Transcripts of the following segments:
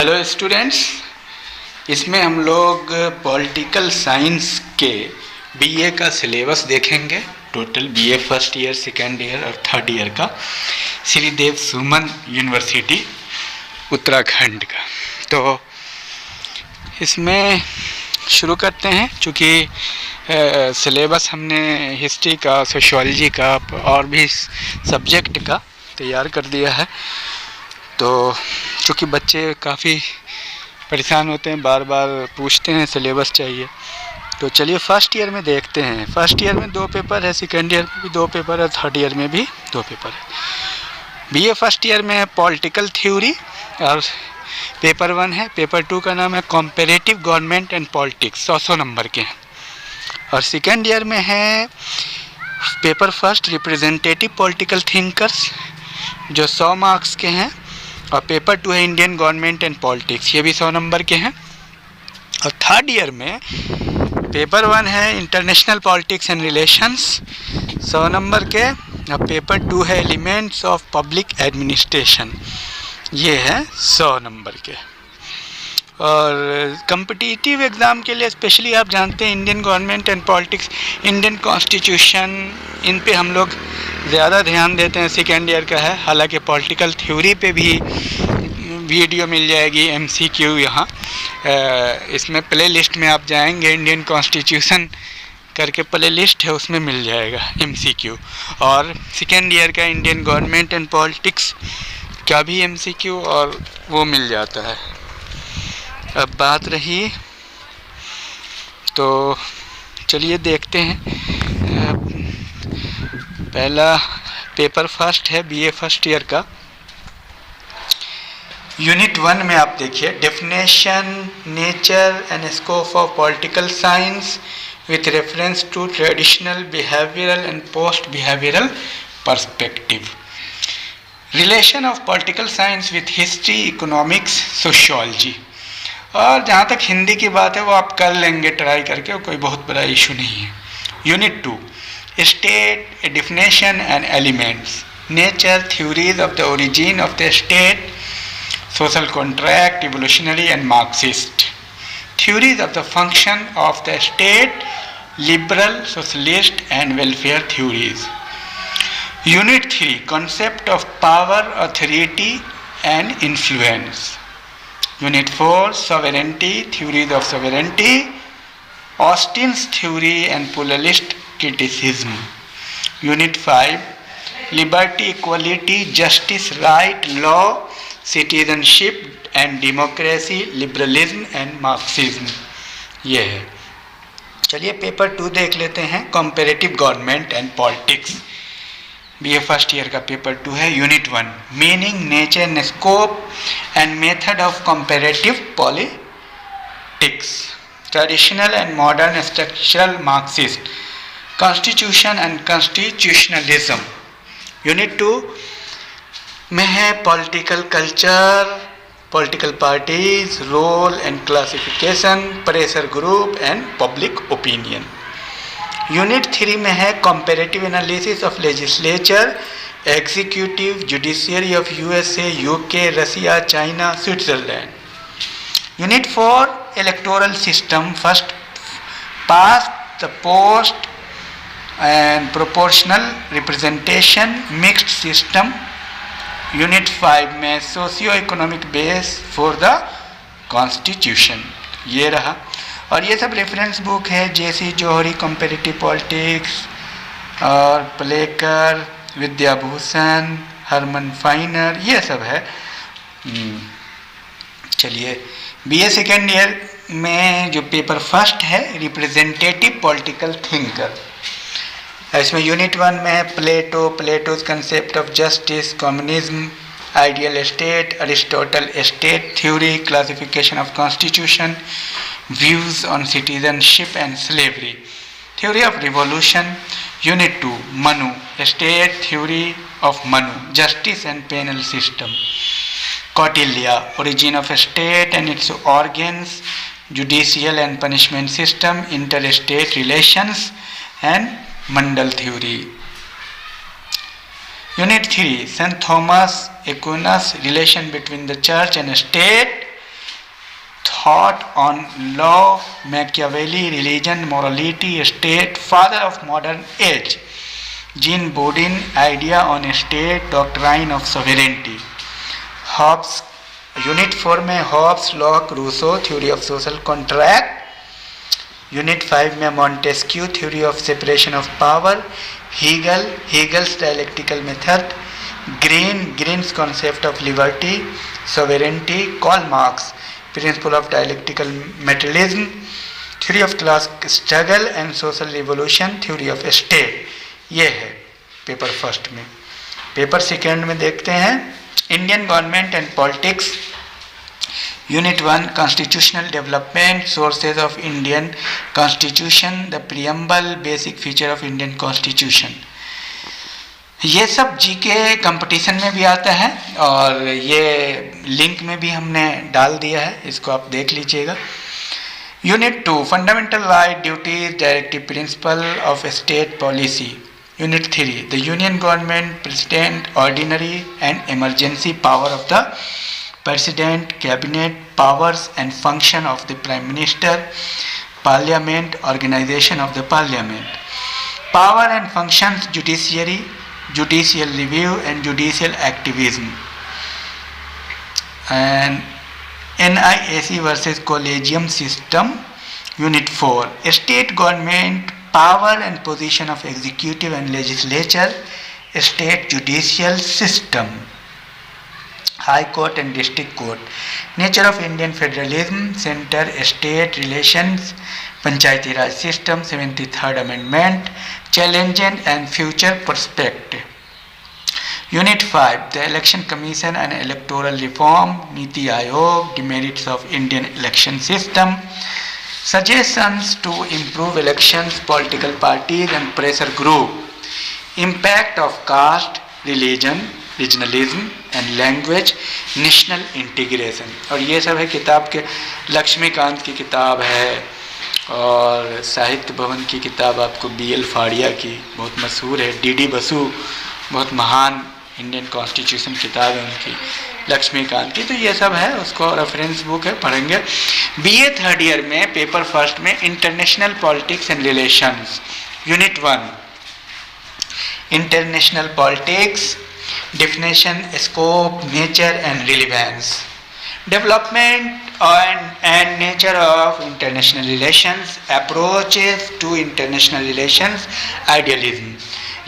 Hello students, इसमें हम लोग पॉलिटिकल साइंस के बीए का सिलेबस देखेंगे। Total BA first year, second year और थर्ड ईयर का, श्री देव सुमन यूनिवर्सिटी उत्तराखंड का। तो इसमें शुरू करते हैं। चूँकि सिलेबस हमने हिस्ट्री का, सोशियोलॉजी का और भी सब्जेक्ट का तैयार कर दिया है, तो चूँकि बच्चे काफ़ी परेशान होते हैं, बार बार पूछते हैं सिलेबस चाहिए, तो चलिए फर्स्ट ईयर में देखते हैं। फर्स्ट ईयर में 2 पेपर है, सेकेंड ईयर में भी 2 पेपर है, थर्ड ईयर में भी 2 पेपर है। बीए फर्स्ट ईयर में है पॉलिटिकल थ्योरी और पेपर 1 है। पेपर 2 का नाम है comparative government and politics, 100 number के हैं। और सेकेंड ईयर में है paper first representative political thinkers, जो 100 मार्क्स के हैं। और पेपर 2 है इंडियन गवर्नमेंट एंड पॉलिटिक्स, ये भी 100 नंबर के हैं। और थर्ड ईयर में पेपर 1 है international politics and relations, 100 number के। और पेपर 2 है एलिमेंट्स ऑफ पब्लिक एडमिनिस्ट्रेशन, ये है 100 नंबर के। और कम्पिटिटिव एग्ज़ाम के लिए स्पेशली आप जानते हैं Indian government and politics, Indian constitution, इन पे हम लोग ज़्यादा ध्यान देते हैं। सेकेंड ईयर का है, हालांकि पॉलिटिकल थ्योरी पे भी वीडियो मिल जाएगी, एमसीक्यू यहाँ इसमें प्ले लिस्ट में आप जाएंगे, इंडियन कॉन्स्टिट्यूशन करके प्ले लिस्ट है, उसमें मिल जाएगा एमसीक्यू। और सेकेंड ईयर का इंडियन गवर्नमेंट एंड पॉलिटिक्स का भी एमसीक्यू और वो मिल जाता है। अब बात रही, तो चलिए देखते हैं। पहला पेपर फर्स्ट है बीए फर्स्ट ईयर का। यूनिट 1 में आप देखिए, definition, nature and scope of political science with reference to traditional, behavioural and post behavioural perspective, relation of political science with history, economics, sociology. और जहाँ तक हिंदी की बात है वो आप कर लेंगे ट्राई करके, कोई बहुत बड़ा इशू नहीं है। Unit 2, state, definition and elements, nature, theories of the origin of the state, social contract, evolutionary and Marxist, theories of the function of the state, liberal, socialist and welfare theories. Unit 3, concept of power, authority and influence. Unit 4, sovereignty, theories of sovereignty, Austin's theory and pluralist criticism. Unit 5, liberty, equality, justice, right, law, citizenship and democracy, liberalism and Marxism, ये है। चलिए paper 2 देख लेते हैं, comparative government and politics. BA first year का paper 2 है। Unit 1, meaning, nature and scope and method of comparative politics, traditional and modern structural Marxist, constitution and constitutionalism. Unit 2 में है political culture, political parties, role and classification, pressure group and public opinion. Unit 3 में है comparative analysis of legislature, executive, judiciary of USA, UK, Russia, China, Switzerland. Unit 4, electoral system, first past the post and proportional representation, mixed system. Unit 5 में socio economic base for the constitution, ये रहा। और ये सब reference book है, जेसी जौहरी comparative politics और प्लेकर, विद्याभूषण, हरमन फाइनर, ये सब है। चलिए बीए सेकेंड ईयर में जो पेपर फर्स्ट है रिप्रेजेंटेटिव पॉलिटिकल थिंकर, इसमें यूनिट 1 में है Plato, Plato's concept of justice, communism, ideal state, Aristotle state theory, classification of constitution, views on citizenship and slavery, theory of revolution. Unit 2, Manu, state theory of Manu, justice and penal system, Kautilya, origin of state and its organs, judicial and punishment system, inter state relations and Mandal theory. Unit 3, saint Thomas एक्विनस, relation between the church and state, thought on law, Machiavelli, religion, morality, state, father of modern age. Jean Bodin, idea on state, doctrine of sovereignty. Hobbes, unit 4 में Hobbes, Locke, Rousseau, theory of social contract. Unit 5 में Montesquieu, theory of separation of power. Hegel's dialectical method. Green's concept of liberty, sovereignty. Karl Marx, principle of dialectical materialism. Theory of class struggle and social revolution, theory of state. ये है paper first में. Paper second में देखते हैं Indian government and politics. Unit 1 constitutional development, sources of Indian constitution, the preamble, basic feature of Indian constitution. ये सब GK competition में भी आता है और ये लिंक में भी हमने डाल दिया है, इसको आप देख लीजिएगा. Unit 2 fundamental right, duties, directive principle of state policy. Unit 3 the Union Government, President, Ordinary and Emergency power of the President, Cabinet, powers and function of the Prime Minister, Parliament, organization of the Parliament. Power and functions, judiciary, judicial review and judicial activism. And NIAC versus collegium system. Unit 4 state government, power and position of executive and legislature, state judicial system, high court and district court. Nature of Indian federalism, center state relations, panchayati raj system, 73rd amendment, challenges and future perspective. Unit 5 the election commission and electoral reform, Niti Aayog, demerits of Indian election system, suggestions to improve elections, political parties and pressure group, impact of caste, religion, regionalism and language, national integration. और ये सब है किताब के. लक्ष्मीकांत की किताब है और साहित्य भवन की किताब आपको BL फाड़िया की बहुत मशहूर है. DD बसु बहुत महान इंडियन कॉन्स्टिट्यूशन किताब है उनकी, लक्ष्मीकांत की. तो ये सब है, उसको रेफरेंस बुक है, पढ़ेंगे. BA थर्ड ईयर में पेपर फर्स्ट में international politics and relations. Unit 1 international politics, definition, scope, nature and relevance. Development and nature of international relations, approaches to international relations, idealism,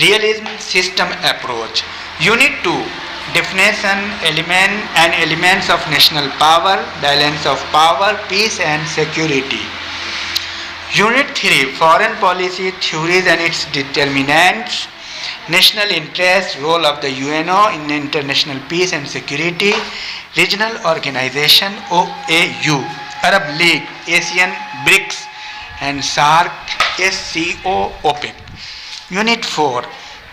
realism, system approach. Unit 2 definition, element and elements of national power, balance of power, peace and security. Unit 3 foreign policy, theories and its determinants, national interest, role of the UNO in international peace and security, regional organization OAU, Arab League, ASEAN, BRICS and SAARC, SCO, OPEC. Unit 4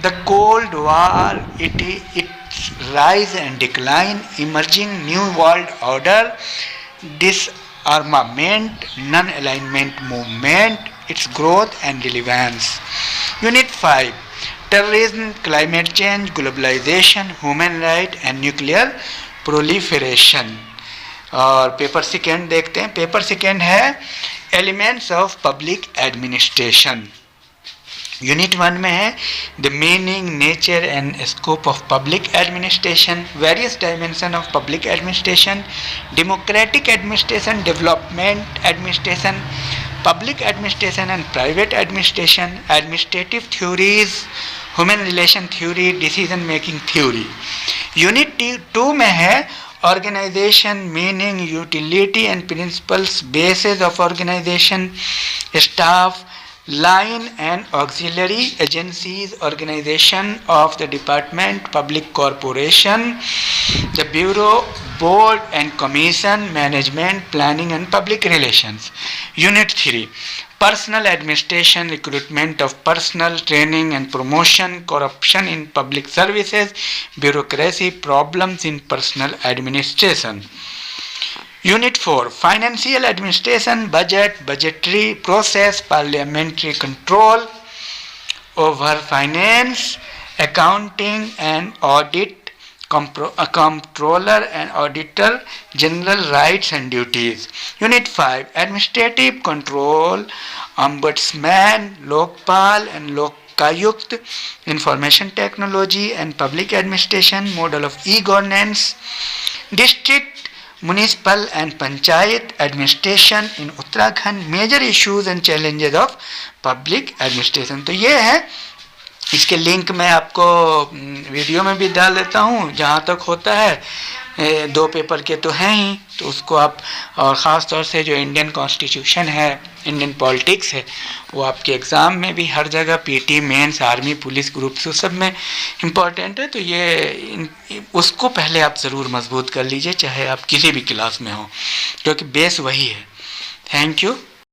the Cold War, its rise and decline, emerging new world order, disarmament, non-alignment movement, its growth and relevance. Unit 5 terrorism, climate change, globalization, human rights and nuclear proliferation. और paper second देखते हैं. Paper second है elements of public administration. Unit 1 में है the meaning, nature and scope of public administration, various dimension of public administration, democratic administration, development administration, public administration and private administration, administrative theories, human relation theory, decision making theory. Unit 2 में है organisation, meaning, utility and principles, basis of organisation, staff, line and auxiliary agencies, organization of the department, public corporation, the bureau, board and commission, management, planning and public relations. Unit 3 personal administration, recruitment of personnel, training and promotion, corruption in public services, bureaucracy, problems in personal administration. Unit 4 financial administration, budget, budgetary process, parliamentary control over finance, accounting and audit, Comptroller and Auditor General Rights and Duties. Unit 5 Administrative Control, Ombudsman, Lokpal and Lokayukt, Information Technology and Public Administration, Model of E-Governance, District, Municipal and Panchayat Administration in Uttarakhand, Major Issues and Challenges of Public Administration. तो ये है, इसके link मैं आपको video में भी डाल देता हूँ जहाँ तक होता है, 2 पेपर के तो हैं ही, तो उसको आप, और ख़ास तौर से जो इंडियन कॉन्स्टिट्यूशन है, इंडियन पॉलिटिक्स है, वो आपके एग्ज़ाम में भी हर जगह PT, mains, army, police, groups, उस सब में इम्पॉर्टेंट है। तो ये उसको पहले आप ज़रूर मजबूत कर लीजिए, चाहे आप किसी भी क्लास में हो, क्योंकि बेस वही है। Thank you.